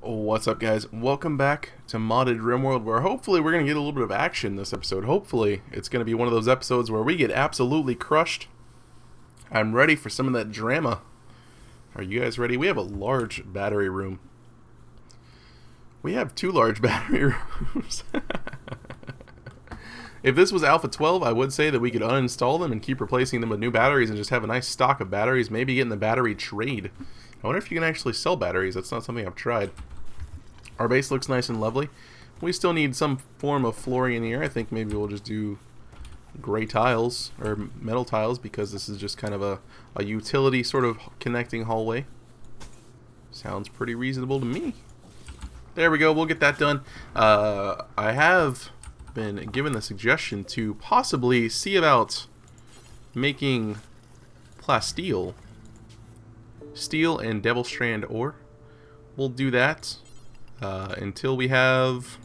What's up, guys? Welcome back to Modded RimWorld, where hopefully we're going to get a little bit of action this episode. Hopefully it's going to be one of those episodes where we get absolutely crushed. I'm ready for some of that drama. Are you guys ready? We have a large battery room. We have two large battery rooms. If this was Alpha 12, I would say that we could uninstall them and keep replacing them with new batteries and just have a nice stock of batteries, maybe get in the battery trade. I wonder if you can actually sell batteries. That's not something I've tried. Our base looks nice and lovely. We still need some form of flooring in here. I think maybe we'll just do gray tiles or metal tiles because this is just kind of a utility sort of connecting hallway. Sounds pretty reasonable to me. There we go. We'll get that done. I have been given the suggestion to possibly see about making plasteel. Steel and Devil Strand ore. We'll do that until we have,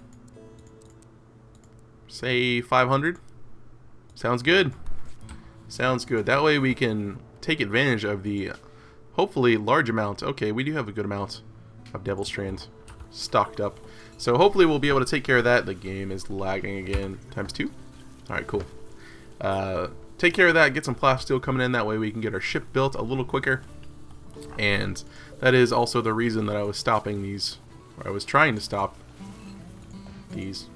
say, 500. Sounds good. Sounds good. That way we can take advantage of the hopefully large amount. Okay, we do have a good amount of Devil Strand stocked up. So hopefully we'll be able to take care of that. The game is lagging again. ×2. Alright, cool. Take care of that. Get some plasteel coming in. That way we can get our ship built a little quicker. And that is also the reason that I was stopping these, or I was trying to stop these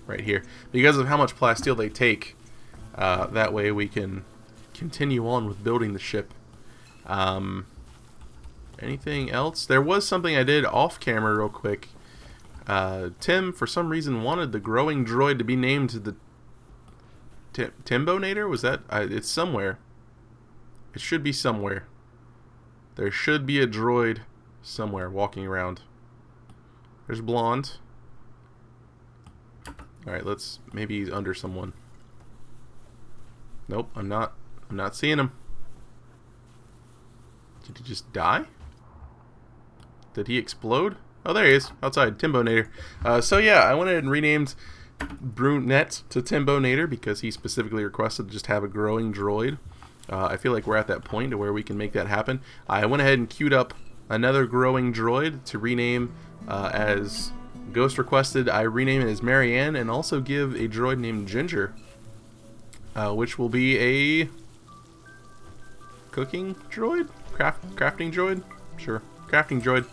right here, because of how much plasteel they take. That way we can continue on with building the ship. Anything else? There was something I did off camera real quick. Tim, for some reason, wanted the growing droid to be named the Timbonator? Was that? It's somewhere. It should be somewhere. There should be a droid somewhere walking around. There's Blonde. Alright, let's... maybe he's under someone. Nope, I'm not seeing him. Did he just die? Did he explode? Oh, there he is, outside, Timbonator. So yeah, I went ahead and renamed Brunette to Timbonator because he specifically requested to just have a growing droid. I feel like we're at that point to where we can make that happen. I went ahead and queued up another growing droid to rename as Ghost requested. I rename it as Marianne and also give a droid named Ginger, which will be a cooking droid? Crafting droid? Sure, crafting droid.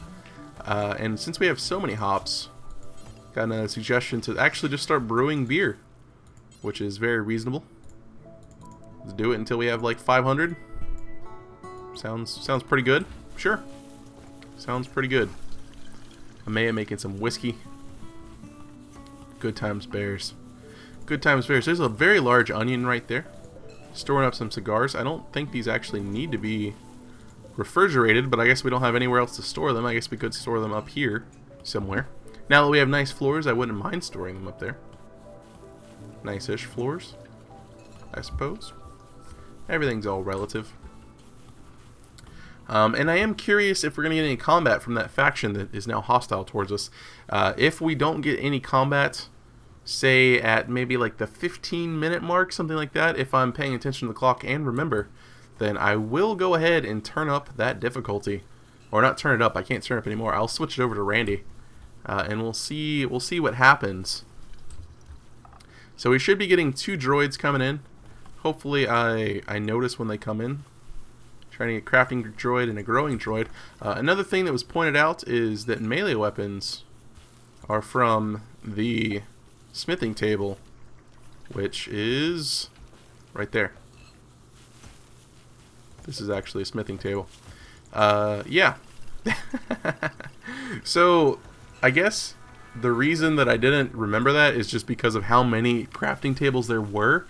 And since we have so many hops, got a suggestion to actually just start brewing beer, which is very reasonable. Let's do it until we have like 500. Sounds pretty good. Sure. Sounds pretty good. Amaya making some whiskey. Good times bears. Good times bears. There's a very large onion right there. Storing up some cigars. I don't think these actually need to be refrigerated, but I guess we don't have anywhere else to store them. I guess we could store them up here somewhere. Now that we have nice floors, I wouldn't mind storing them up there. Nice-ish floors, I suppose. Everything's all relative. And I am curious if we're going to get any combat from that faction that is now hostile towards us. If we don't get any combat, say at maybe like the 15-minute mark, something like that, if I'm paying attention to the clock and remember, then I will go ahead and turn up that difficulty. Or not turn it up, I can't turn it up anymore. I'll switch it over to Randy. And we'll see what happens. So we should be getting 2 droids coming in. Hopefully I notice when they come in. Trying to get crafting droid and a growing droid. Another thing that was pointed out is that melee weapons are from the smithing table, which is right there. This is actually a smithing table. Yeah. So I guess the reason that I didn't remember that is just because of how many crafting tables there were.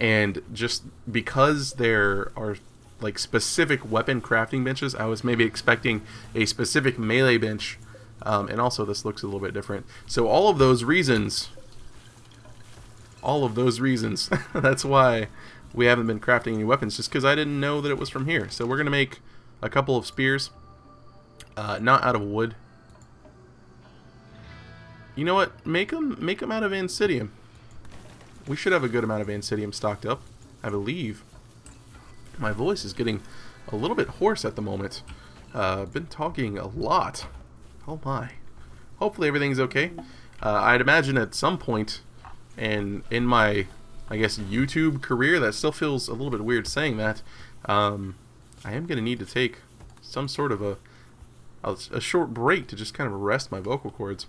And just because there are like specific weapon crafting benches, I was maybe expecting a specific melee bench. And also this looks a little bit different. So all of those reasons, that's why we haven't been crafting any weapons, just because I didn't know that it was from here. So we're going to make a couple of spears, not out of wood. You know what? Make them out of Ancidium. We should have a good amount of Ancidium stocked up, I believe. My voice is getting a little bit hoarse at the moment. Been talking a lot. Oh my. hopefully everything's okay. I'd imagine at some point in my, I guess, YouTube career, that still feels a little bit weird saying that, I am going to need to take some sort of a short break to just kind of rest my vocal cords.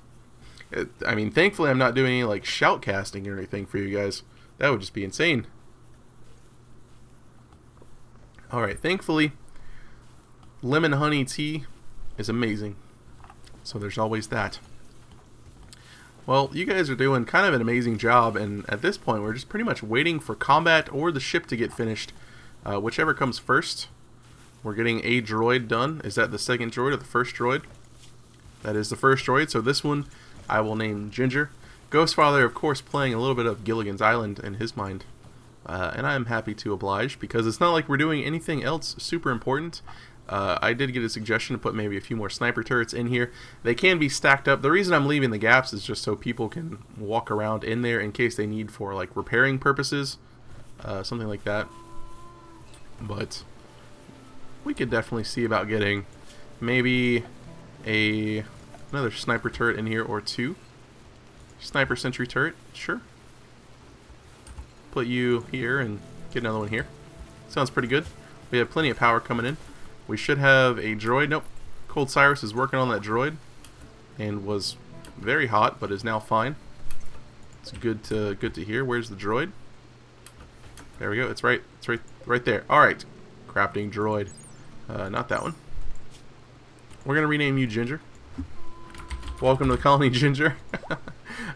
I mean, thankfully I'm not doing any like shoutcasting or anything for you guys. That would just be insane. Alright, thankfully, lemon honey tea is amazing. So there's always that. Well, you guys are doing kind of an amazing job, and at this point we're just pretty much waiting for combat or the ship to get finished. Whichever comes first. We're getting a droid done. Is that the second droid or the first droid? That is the first droid, so this one I will name Ginger. Ghostfather, of course, playing a little bit of Gilligan's Island in his mind. And I am happy to oblige, because it's not like we're doing anything else super important. I did get a suggestion to put maybe a few more sniper turrets in here. They can be stacked up. The reason I'm leaving the gaps is just so people can walk around in there in case they need for like repairing purposes. Something like that. But we could definitely see about getting maybe another sniper turret in here or two. Sniper sentry turret, sure. Put you here and get another one here. Sounds pretty good. We have plenty of power coming in. We should have a droid. Nope. Cold Cyrus is working on that droid and was very hot, but is now fine. It's good to hear. Where's the droid? There we go. It's right there. All right. Crafting droid. Not that one. We're gonna rename you Ginger. Welcome to the colony, Ginger.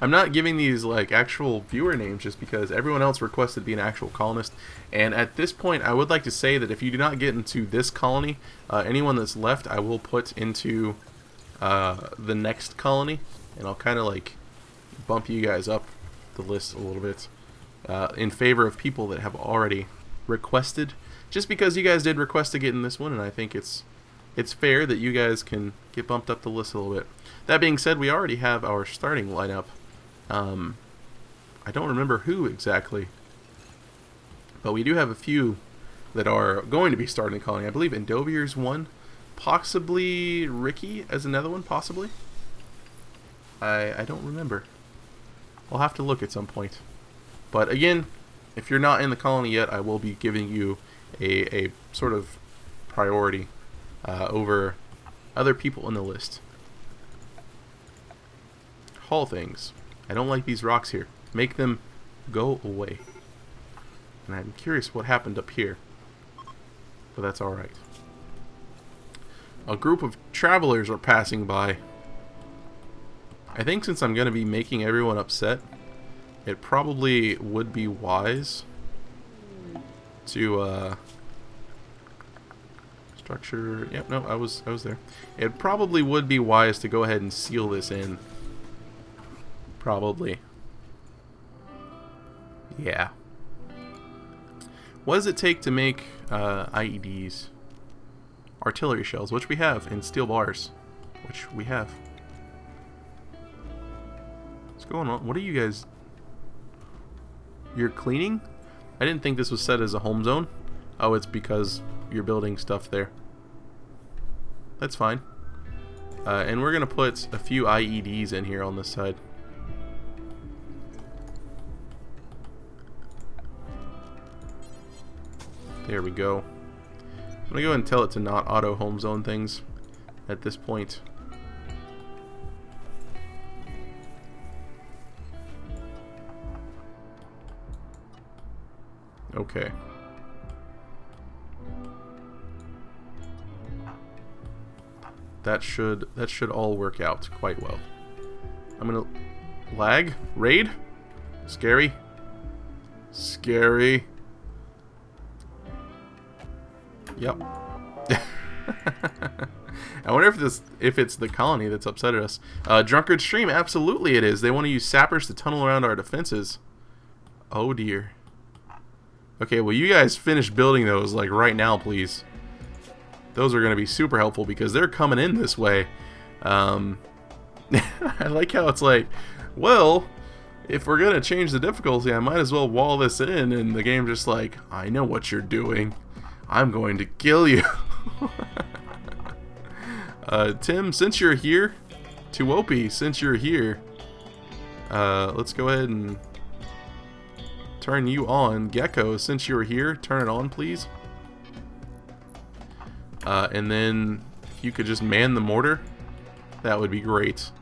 I'm not giving these like actual viewer names just because everyone else requested to be an actual colonist. And at this point, I would like to say that if you do not get into this colony, anyone that's left, I will put into the next colony, and I'll kind of like bump you guys up the list a little bit in favor of people that have already requested. Just because you guys did request to get in this one, and I think it's fair that you guys can get bumped up the list a little bit. That being said, we already have our starting lineup. I don't remember who exactly, but we do have a few that are going to be starting the colony. I believe Endovier's one, possibly Ricky as another one, possibly. I don't remember. I'll have to look at some point. But again, if you're not in the colony yet, I will be giving you a sort of priority over other people in the list. Haul things. I don't like these rocks here. Make them go away. And I'm curious what happened up here. But that's alright. A group of travelers are passing by. I think since I'm going to be making everyone upset, it probably would be wise to structure. Yep, no, I was there. It probably would be wise to go ahead and seal this in. Probably. Yeah. What does it take to make IEDs? Artillery shells, which we have, and steel bars, which we have. What's going on? What are you guys? You're cleaning? I didn't think this was set as a home zone. Oh, it's because you're building stuff there. That's fine. And we're going to put a few IEDs in here on this side. There we go. I'm going to go ahead and tell it to not auto home zone things at this point. Okay. That should all work out quite well. I'm gonna lag? Raid? Scary? Scary. Yep. I wonder if it's the colony that's upset at us. Drunkard Extreme, absolutely it is. They want to use sappers to tunnel around our defenses. Oh dear. Okay, well you guys finish building those like right now, please. Those are going to be super helpful because they're coming in this way. I like how it's like, well, if we're going to change the difficulty, I might as well wall this in, and the game's just like, I know what you're doing. I'm going to kill you. Tim, since you're here, Tuopi, since you're here, let's go ahead and turn you on. Gecko, since you're here, turn it on, please. And then if you could just man the mortar, that would be great.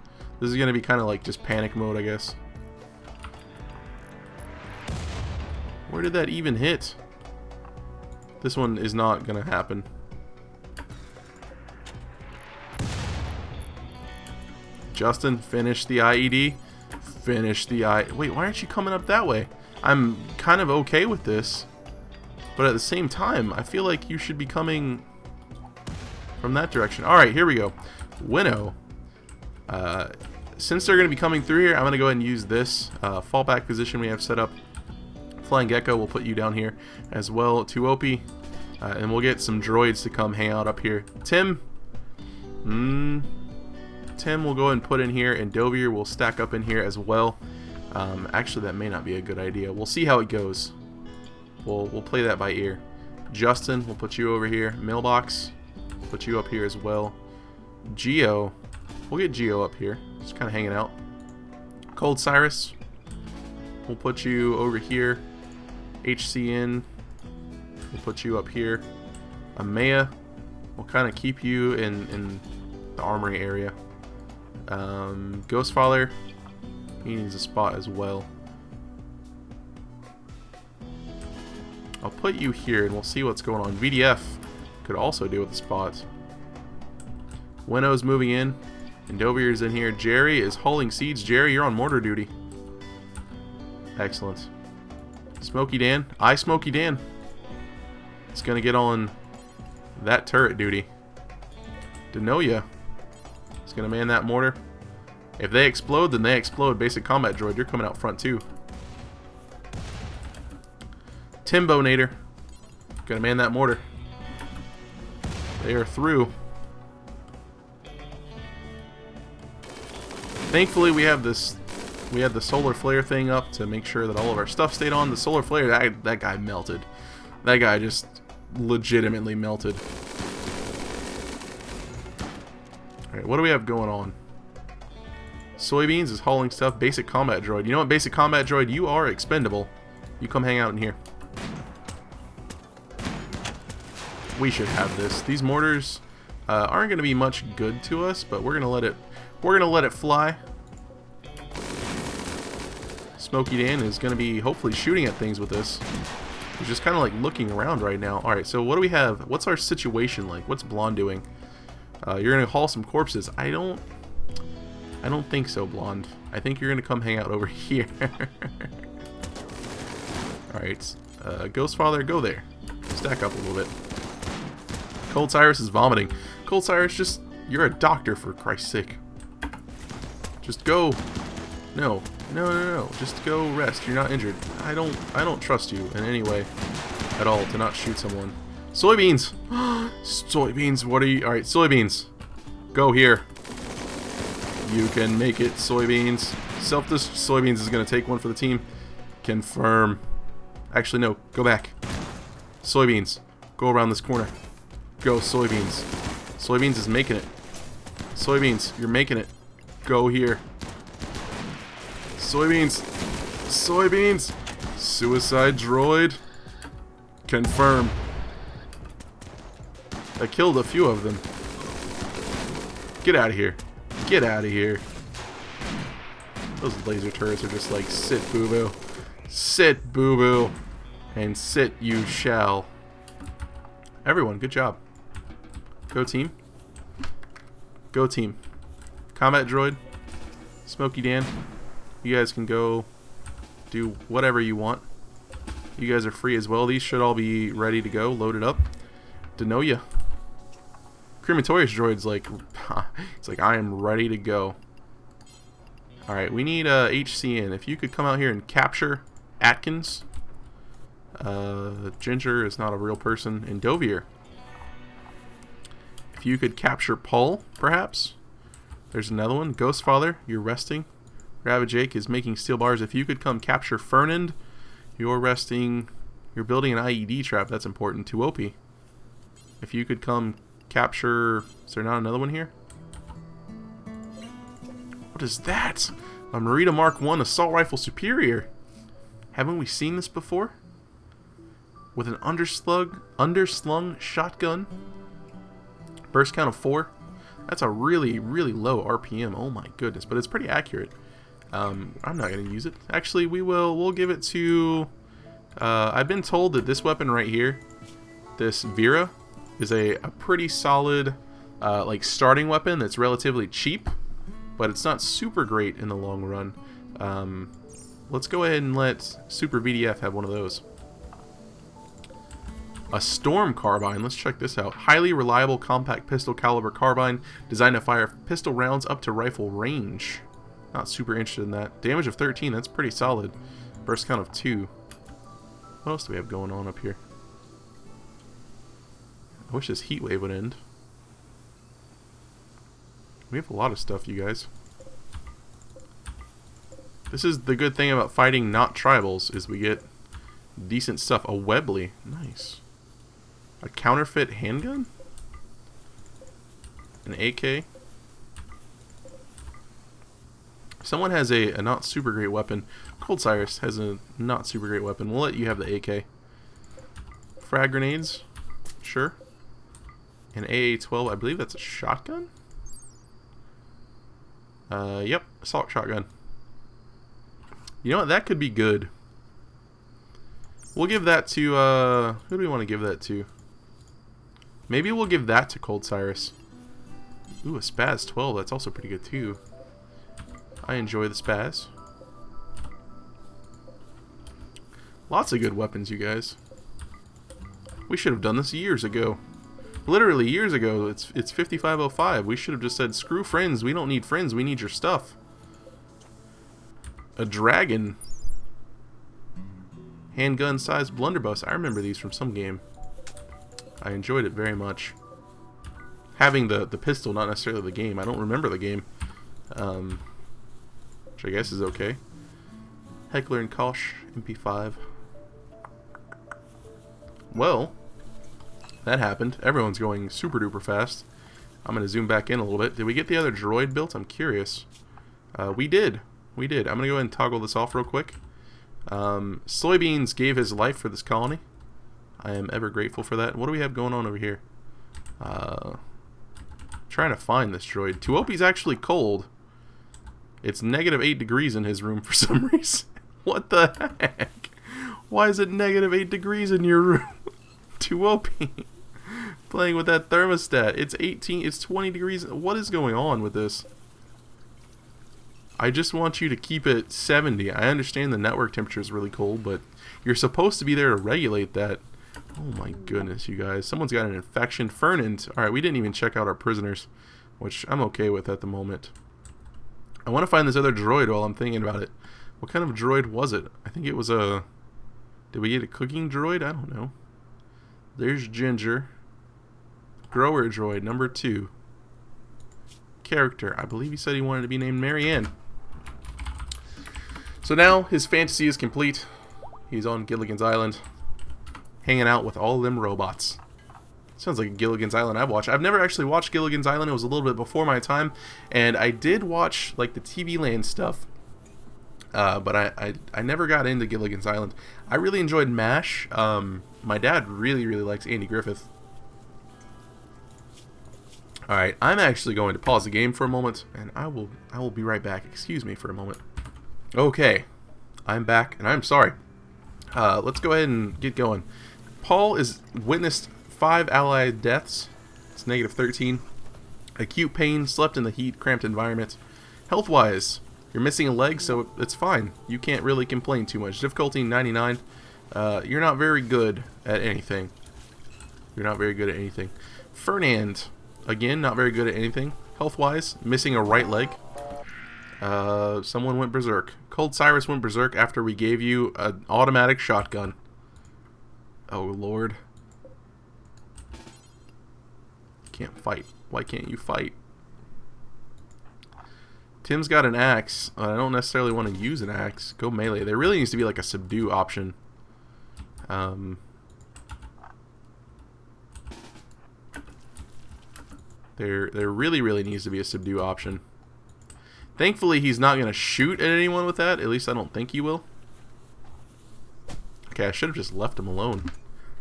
This is going to be kind of like just panic mode, I guess. Where did that even hit? This one is not going to happen. Justin, finish the IED. Finish the Wait, why aren't you coming up that way? I'm kind of okay with this. But at the same time, I feel like you should be coming from that direction. Alright, here we go. Winnow. Since they're going to be coming through here, I'm going to go ahead and use this fallback position we have set up. Flying Gecko, we'll put you down here as well. Tuopi. And we'll get some droids to come hang out up here. Tim. Tim will go ahead and put in here, and Dovier will stack up in here as well. Actually, that may not be a good idea. We'll see how it goes. We'll play that by ear. Justin, we'll put you over here. Mailbox, put you up here as well. Geo, we'll get Geo up here, just kind of hanging out. Cold Cyrus, we'll put you over here. HCN, we'll put you up here. Amaya, we'll kind of keep you in the armory area. Ghostfather, he needs a spot as well. I'll put you here and we'll see what's going on. VDF could also do with a spot. Winnow's moving in, and Dovier's in here. Jerry is hauling seeds. Jerry, you're on mortar duty. Excellent. Smokey Dan, Smokey Dan. It's gonna get on that turret duty. Denoya is gonna man that mortar. If they explode, then they explode. Basic combat droid, you're coming out front too. Timbo Nader, gonna man that mortar. They are through. Thankfully, we have this. We had the solar flare thing up to make sure that all of our stuff stayed on. The solar flare, that guy melted. That guy just legitimately melted. Alright, what do we have going on? Soybeans is hauling stuff. Basic combat droid. You know what, basic combat droid? You are expendable. You come hang out in here. We should have this. These mortars aren't going to be much good to us, but we're going to let it. We're going to let it fly. Smokey Dan is going to be hopefully shooting at things with this. He's just kind of like looking around right now. Alright, so what do we have? What's our situation like? What's Blonde doing? You're going to haul some corpses. I don't think so, Blonde. I think you're going to come hang out over here. Alright, Ghostfather, go there. Stack up a little bit. Cold Cyrus is vomiting. Cold Cyrus, just, you're a doctor for Christ's sake. Just go. No. Just go rest. You're not injured. I don't trust you in any way at all to not shoot someone. Soybeans. Soybeans. What are you? All right, soybeans. Go here. You can make it, soybeans. Self-destruct. Soybeans is gonna take one for the team. Confirm. Actually, no. Go back. Soybeans. Go around this corner. Go, soybeans. Soybeans is making it. Soybeans, you're making it. Go here. Soybeans. Soybeans. Suicide droid. Confirm. I killed a few of them. Get out of here. Get out of here. Those laser turrets are just like, sit, boo-boo. Sit, boo-boo. And sit you shall. Everyone, good job. Go team. Go team. Combat droid. Smokey Dan. You guys can go do whatever you want. You guys are free as well. These should all be ready to go, loaded up. Denoya. Crematorius droid's like, it's like, I am ready to go. Alright, we need HCN. If you could come out here and capture Atkins. Ginger is not a real person. And Dovier. If you could capture Paul, perhaps. There's another one. Ghostfather, you're resting. Rabbit Jake is making steel bars. If you could come capture Fernand, you're resting. You're building an IED trap. That's important. Tuopi. If you could come capture... Is there not another one here? What is that? A Marita Mark 1 Assault Rifle Superior. Haven't we seen this before? With an underslung shotgun. Burst count of 4. That's a really, really low RPM. Oh my goodness, but it's pretty accurate. I'm not going to use it. Actually, we'll give it to... I've been told that this weapon right here, this Vera, is a pretty solid like starting weapon that's relatively cheap, but it's not super great in the long run. Let's go ahead and let Super VDF have one of those. A Storm Carbine. Let's check this out. Highly reliable compact pistol caliber carbine designed to fire pistol rounds up to rifle range. Not super interested in that. Damage of 13. That's pretty solid. Burst count of 2. What else do we have going on up here? I wish this heat wave would end. We have a lot of stuff, you guys. This is the good thing about fighting not tribals, is we get decent stuff. A Webley. Nice. A counterfeit handgun? An AK? Someone has a not super great weapon. Cold Cyrus has a not super great weapon. We'll let you have the AK. Frag grenades? Sure. An AA-12, I believe that's a shotgun? Yep, assault shotgun. You know what, that could be good. We'll give that to, who do we want to give that to? Maybe we'll give that to Cold Cyrus. Ooh, a Spaz 12, that's also pretty good too. I enjoy the Spaz. Lots of good weapons, you guys. We should have done this years ago. Literally years ago. It's 5505. We should have just said, screw friends. We don't need friends. We need your stuff. A dragon. Handgun-sized blunderbuss. I remember these from some game. I enjoyed it very much. Having the pistol, not necessarily the game. I don't remember the game. Which I guess is okay. Heckler and Koch MP5. Well, that happened. Everyone's going super duper fast. I'm going to zoom back in a little bit. Did we get the other droid built? I'm curious. We did. We did. I'm going to go ahead and toggle this off real quick. Soybeans gave his life for this colony. I am ever grateful for that. What do we have going on over here? Trying to find this droid. Tuopi's actually cold. It's -8 degrees in his room for some reason. What the heck? Why is it -8 degrees in your room? Tuopi. Playing with that thermostat. It's 18, it's 20 degrees. What is going on with this? I just want you to keep it 70. I understand the network temperature is really cold, but you're supposed to be there to regulate that. Oh my goodness, you guys. Someone's got an infection. Fernand. Alright, we didn't even check out our prisoners, which I'm okay with at the moment. I want to find this other droid while I'm thinking about it. What kind of droid was it? I think it was a... Did we get a cooking droid? I don't know. There's Ginger. Grower droid, number 2. Character. I believe he said he wanted to be named Marianne. So now his fantasy is complete. He's on Gilligan's Island, hanging out with all them robots. Sounds like a Gilligan's Island I've watched. I've never actually watched Gilligan's Island. It was a little bit before my time. And I did watch like the TV Land stuff. But I never got into Gilligan's Island. I really enjoyed MASH. My dad really likes Andy Griffith. Alright, I'm actually going to pause the game for a moment. And I will be right back. Excuse me for a moment. Okay. I'm back. And I'm sorry. Let's go ahead and get going. Paul is witnessed 5 allied deaths. It's -13. Acute pain, slept in the heat, cramped environment. Health-wise, you're missing a leg, so it's fine. You can't really complain too much. Difficulty 99. You're not very good at anything. You're not very good at anything. Fernand, again, not very good at anything. Health-wise, missing a right leg. Someone went berserk. Cold Cyrus went berserk after we gave you an automatic shotgun. Oh, Lord. Can't fight. Why can't you fight? Tim's got an axe. I don't necessarily want to use an axe. Go melee. There really needs to be like a subdue option. There really needs to be a subdue option. Thankfully, he's not going to shoot at anyone with that. At least I don't think he will. Okay, I should have just left him alone.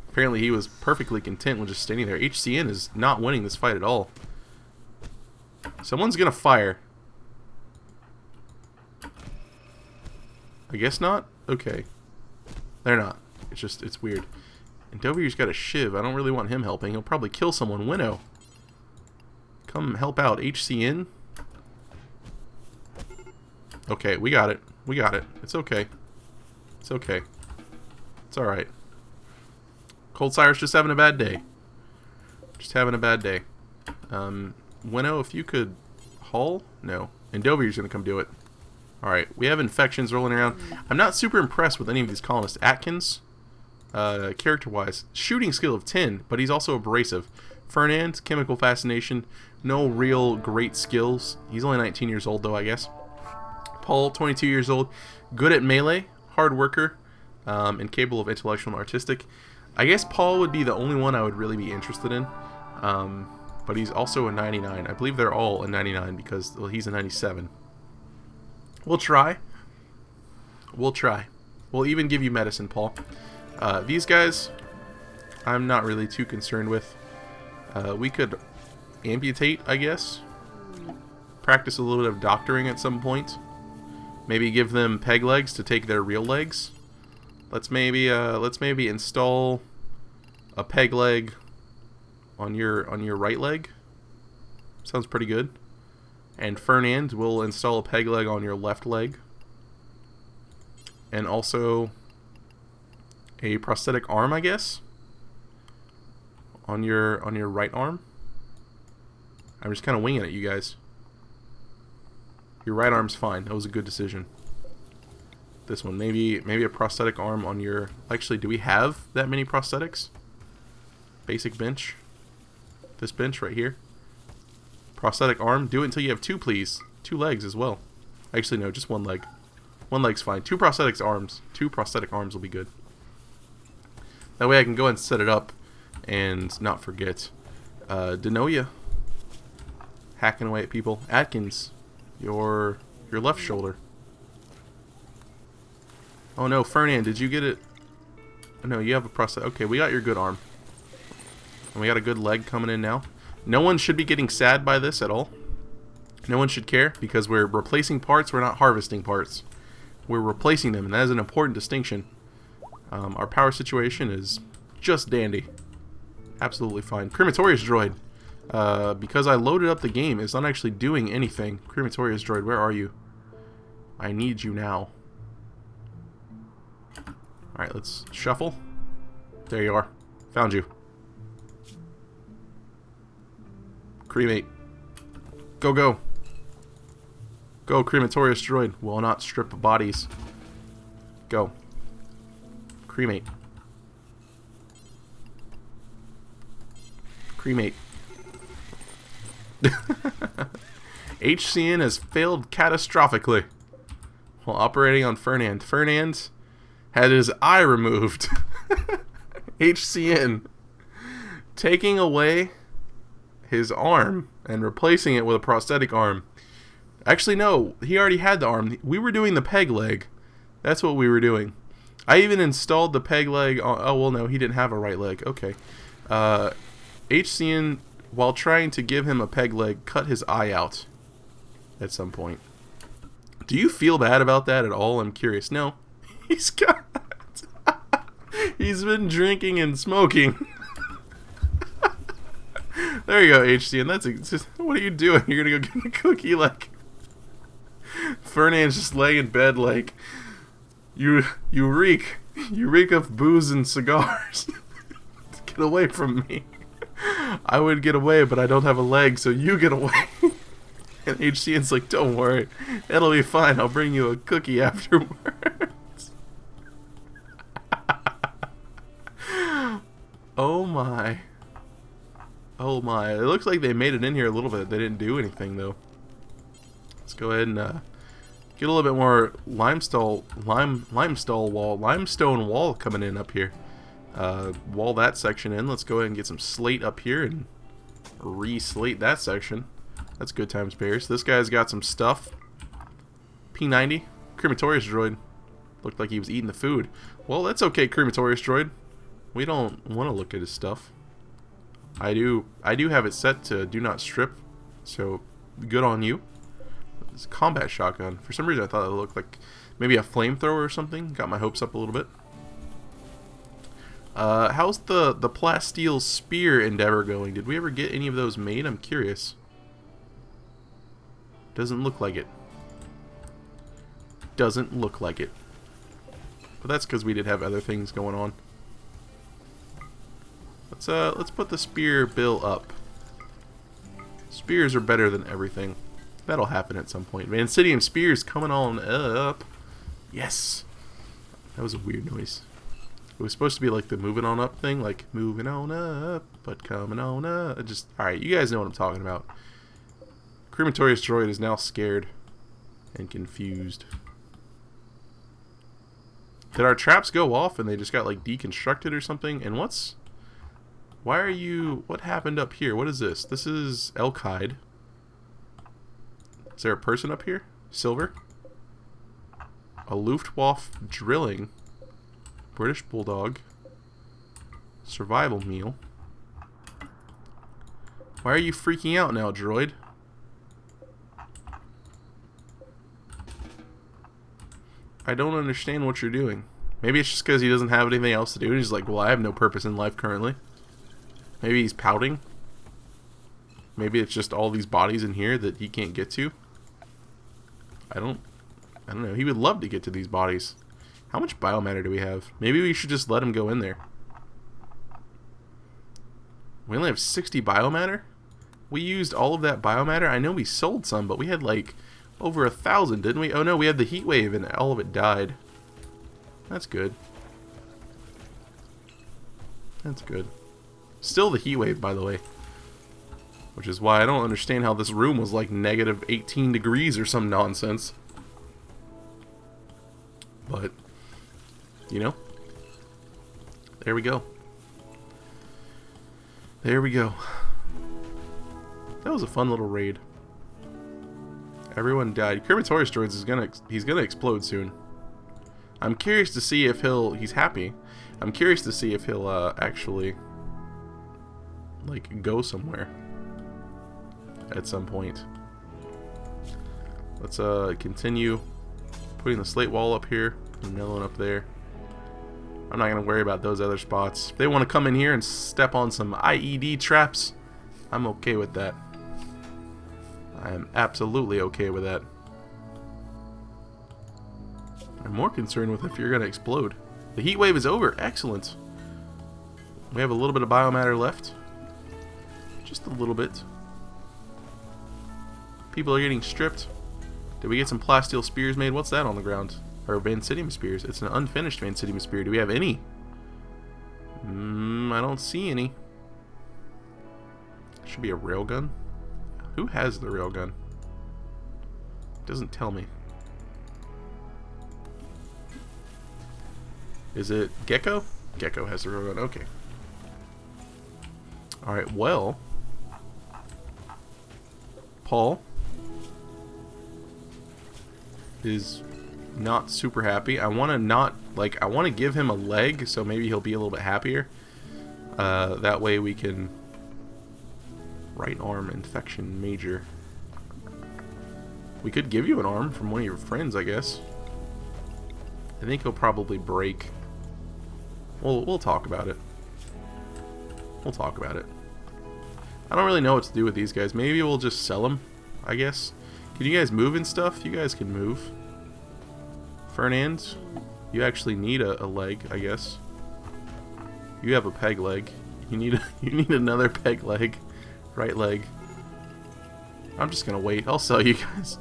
Apparently, he was perfectly content with just standing there. HCN is not winning this fight at all. Someone's going to fire. I guess not? Okay. They're not. It's just, it's weird. And Dovier's got a shiv. I don't really want him helping. He'll probably kill someone. Winnow. Come help out. HCN. Okay, we got it. We got it. It's okay. It's okay. It's alright. Cold Sire's just having a bad day. Just having a bad day. Winnow, if you could haul? No. And Dovier's going to come do it. Alright, we have infections rolling around. I'm not super impressed with any of these colonists. Atkins, character-wise, shooting skill of 10, but he's also abrasive. Fernand, chemical fascination, no real great skills. He's only 19 years old, though, I guess. Paul, 22 years old, good at melee, hard worker, and capable of intellectual and artistic. I guess Paul would be the only one I would really be interested in, but he's also a 99. I believe they're all a 99 because, well, he's a 97. We'll try. We'll try. We'll even give you medicine, Paul. These guys, I'm not really too concerned with. We could amputate, I guess. Practice a little bit of doctoring at some point. Maybe give them peg legs to take their real legs. Let's maybe install a peg leg on your right leg. Sounds pretty good. And Fernand will install a peg leg on your left leg. And also a prosthetic arm, I guess, on your right arm. I'm just kind of winging it, you guys. Your right arm's fine. That was a good decision. This one, maybe a prosthetic arm on your... Actually, do we have that many prosthetics? Basic bench. This bench right here. Prosthetic arm. Do it until you have two, please. 2 legs as well. Actually, no, just 1 leg. 1 leg's fine. 2 prosthetic arms. 2 prosthetic arms will be good. That way I can go and set it up and not forget. Denoya. Hacking away at people. Atkins. Your left shoulder. Oh no, Fernand, did you get it? Oh, no, you have a prosthetic. Okay, we got your good arm. And we got a good leg coming in now. No one should be getting sad by this at all. No one should care because we're replacing parts, we're not harvesting parts. We're replacing them, and that is an important distinction. Our power situation is just dandy. Absolutely fine. Crematorius droid. Because I loaded up the game, it's not actually doing anything. Crematorius droid, where are you? I need you now. Alright, let's shuffle. There you are. Found you. Cremate. Go, go. Go, Crematorius droid. Will not strip of bodies. Go. Cremate. Cremate. HCN has failed catastrophically while operating on Fernand. Fernand had his eye removed. HCN taking away his arm and replacing it with a prosthetic arm. Actually, no, he already had the arm. We were doing the peg leg. That's what we were doing. I even installed the peg leg on... Oh, well, no, he didn't have a right leg. Okay. HCN, while trying to give him a peg leg, cut his eye out at some point. Do you feel bad about that at all? I'm curious. No. He's got... He's been drinking and smoking. There you go, HCN. That's just... What are you doing? You're gonna go get a cookie, like... Fernand's just laying in bed like... You reek. You reek of booze and cigars. Get away from me. I would get away, but I don't have a leg, so you get away. And HCN's like, don't worry. It'll be fine. I'll bring you a cookie afterwards. Oh my. Oh my. It looks like they made it in here a little bit. They didn't do anything, though. Let's go ahead and get a little bit more limestone wall coming in up here. Wall that section in. Let's go ahead and get some slate up here and re-slate that section. That's good times, bears. This guy's got some stuff. P90. Crematorius droid. Looked like he was eating the food. Well, that's okay, Crematorius droid. We don't want to look at his stuff. I do have it set to do not strip, so good on you. It's a combat shotgun. For some reason I thought it looked like maybe a flamethrower or something. Got my hopes up a little bit. How's the plasteel spear endeavor going? Did we ever get any of those made? I'm curious. Doesn't look like it. Doesn't look like it. But that's because we did have other things going on. Let's put the spear bill up. Spears are better than everything. That'll happen at some point. Vancidium spears coming on up. Yes. That was a weird noise. It was supposed to be like the moving on up thing, like moving on up, but coming on up. Alright, you guys know what I'm talking about. Crematorius droid is now scared and confused. Did our traps go off and they just got like deconstructed or something? And why are you... What happened up here? What is this? This is Hildegarde. Is there a person up here? Silver? A Luftwaffe drilling. British Bulldog. Survival meal. Why are you freaking out now, droid? I don't understand what you're doing. Maybe it's just because he doesn't have anything else to do and he's like, well, I have no purpose in life currently. Maybe he's pouting. Maybe it's just all these bodies in here that he can't get to. I don't know. He would love to get to these bodies. How much biomatter do we have? Maybe we should just let him go in there. We only have 60 biomatter? We used all of that biomatter? I know we sold some, but we had like over 1,000, didn't we? Oh no, we had the heat wave and all of it died. That's good. That's good. Still the heat wave, by the way. Which is why I don't understand how this room was like negative 18 degrees or some nonsense. But, you know, there we go. There we go. That was a fun little raid. Everyone died. Crematorius droids he's gonna explode soon. I'm curious to see if he's happy. I'm curious to see if he'll actually like go somewhere at some point. Let's continue putting the slate wall up here and milling up there. I'm not gonna worry about those other spots. If they want to come in here and step on some IED traps, I'm okay with that. I am absolutely okay with that. I'm more concerned with if you're gonna explode. The heat wave is over. Excellent. We have a little bit of biomatter left. Just a little bit. People are getting stripped. Did we get some plasteel spears made? What's that on the ground? Or Vancidium spears. It's an unfinished Vancidium spear. Do we have any? I don't see any. Should be a railgun. Who has the railgun? Doesn't tell me. Is it Gecko? Gecko has the railgun. Okay. Alright, well. Paul is not super happy. I want to give him a leg so maybe he'll be a little bit happier. That way we can right arm infection major. We could give you an arm from one of your friends, I guess. I think he'll probably break. We'll talk about it. We'll talk about it. I don't really know what to do with these guys. Maybe we'll just sell them, I guess. Can you guys move and stuff? You guys can move. Fernand, you actually need a leg, I guess. You have a peg leg. You need another peg leg. Right leg. I'm just gonna wait. I'll sell you guys.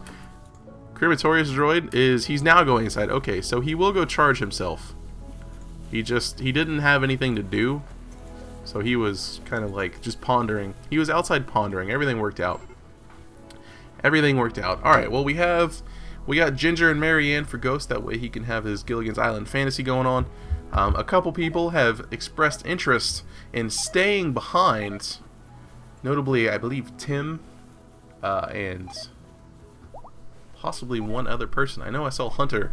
Crematorius droid he's now going inside. Okay, so he will go charge himself. He didn't have anything to do. So he was kind of like just pondering. He was outside pondering. Everything worked out. Everything worked out. Alright, well we got Ginger and Marianne for Ghost. That way he can have his Gilligan's Island fantasy going on. A couple people have expressed interest in staying behind. Notably, I believe Tim and possibly one other person. I know I saw Hunter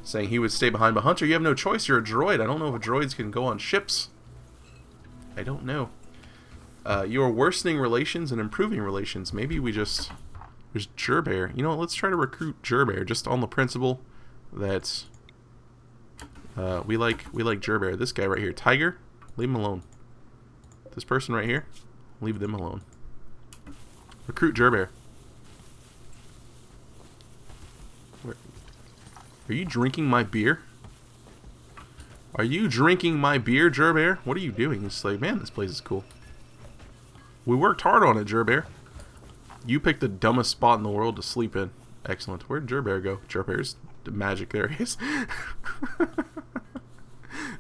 saying he would stay behind, but Hunter, you have no choice. You're a droid. I don't know if droids can go on ships. I don't know. You are worsening relations and improving relations. Maybe we just... There's Gerbear. You know what? Let's try to recruit Gerbear just on the principle that we like Gerbear. This guy right here, Tiger, leave him alone. This person right here, leave them alone. Recruit Gerbear. Are you drinking my beer? Are you drinking my beer, Gerbear? What are you doing? It's like, man, this place is cool. We worked hard on it, Gerbear. You picked the dumbest spot in the world to sleep in. Excellent. Where'd Gerbear go? Gerbear's magic. There he is.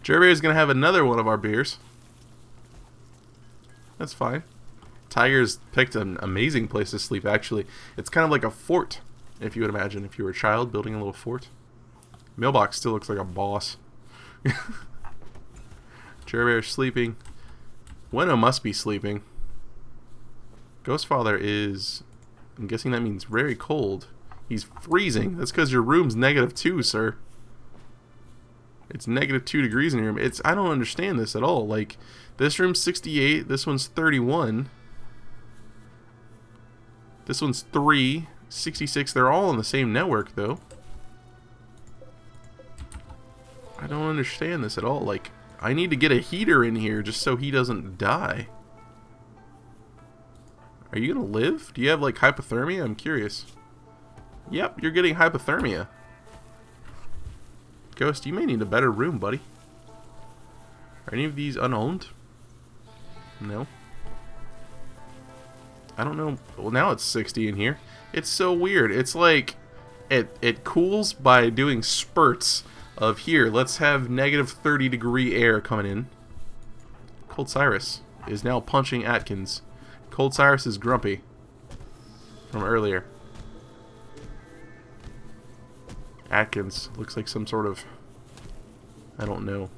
Gerbear's gonna have another one of our beers. That's fine. Tiger's picked an amazing place to sleep, actually. It's kind of like a fort, if you would imagine, if you were a child building a little fort. Mailbox still looks like a boss. Gerbear's sleeping. Weno must be sleeping. Ghostfather is... I'm guessing that means very cold. He's freezing. That's because your room's -2, sir. It's -2 degrees in your room. I don't understand this at all. Like, this room's 68. This one's 31. This one's 3. 66. They're all on the same network, though. I don't understand this at all. Like, I need to get a heater in here just so he doesn't die. Are you gonna live? Do you have, like, hypothermia? I'm curious. Yep, you're getting hypothermia. Ghost, you may need a better room, buddy. Are any of these unowned? No. I don't know. Well, now it's 60 in here. It's so weird. It's like it cools by doing spurts of here. Let's have -30 degree air coming in. Cold Cyrus is now punching Atkins. Cold Cyrus is grumpy from earlier. Atkins looks like some sort of... I don't know.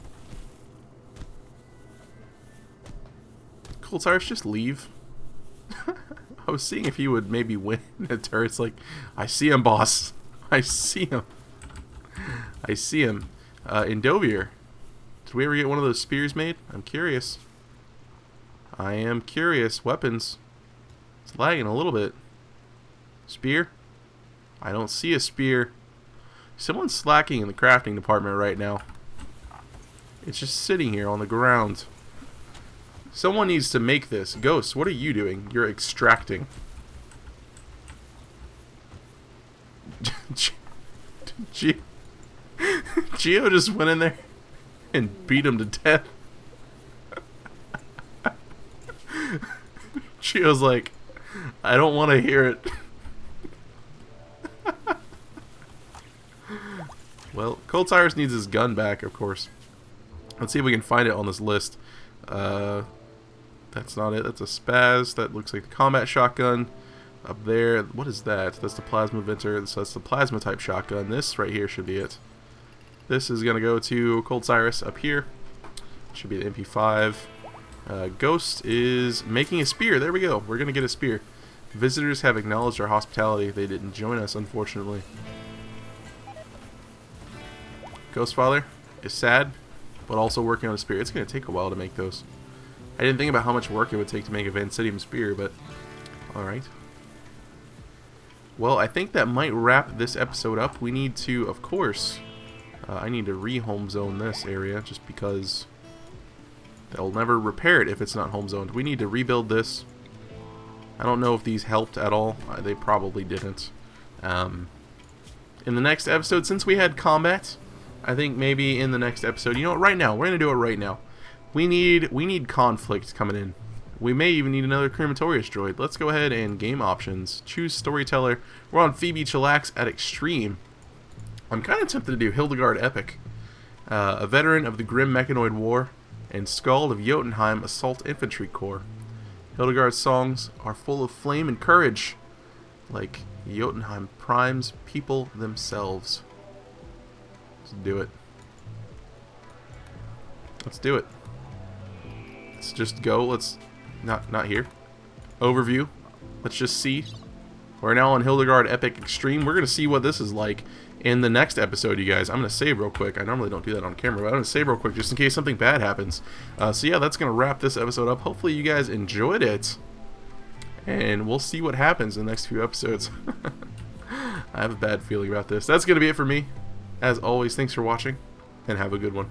Cold Cyrus, just leave. I was seeing if he would maybe win a turret. It's like, I see him, boss. I see him. I see him. Indovier. Did we ever get one of those spears made? I'm curious. I am curious. Weapons. It's lagging a little bit. Spear? I don't see a spear. Someone's slacking in the crafting department right now. It's just sitting here on the ground. Someone needs to make this. Ghost, what are you doing? You're extracting. Geo just went in there and beat him to death. Geo's like, I don't want to hear it. Well, Cold Cyrus needs his gun back, of course. Let's see if we can find it on this list. That's not it. That's a spaz. That looks like the combat shotgun. Up there, what is that? That's the plasma venter. So that's the plasma type shotgun. This right here should be it. This is going to go to Cold Cyrus up here. Should be the MP5. Ghost is making a spear. There we go. We're going to get a spear. Visitors have acknowledged our hospitality. They didn't join us, unfortunately. Ghostfather is sad, but also working on a spear. It's going to take a while to make those. I didn't think about how much work it would take to make a Vancidium spear, but alright. Well, I think that might wrap this episode up. We need to, of course, I need to re-home zone this area just because they'll never repair it if it's not home zoned. We need to rebuild this. I don't know if these helped at all. They probably didn't. In the next episode, since we had combat, I think maybe in the next episode, you know what, right now, we're going to do it right now. We need conflict coming in. We may even need another Crematorius droid. Let's go ahead and game options. Choose Storyteller. We're on Phoebe Chillax at Extreme. I'm kind of tempted to do Hildegarde Epic. A veteran of the Grim Mechanoid War and Skald of Jotunheim Assault Infantry Corps. Hildegarde's songs are full of flame and courage, like Jotunheim primes people themselves. Let's do it. Let's do it. Let's just go. Let's not here. Overview. Let's just see. We're now on Hildegarde Extreme. We're going to see what this is like in the next episode, you guys. I'm going to save real quick. I normally don't do that on camera, but I'm going to save real quick just in case something bad happens. So yeah, that's going to wrap this episode up. Hopefully you guys enjoyed it. And we'll see what happens in the next few episodes. I have a bad feeling about this. That's going to be it for me. As always, thanks for watching, and have a good one.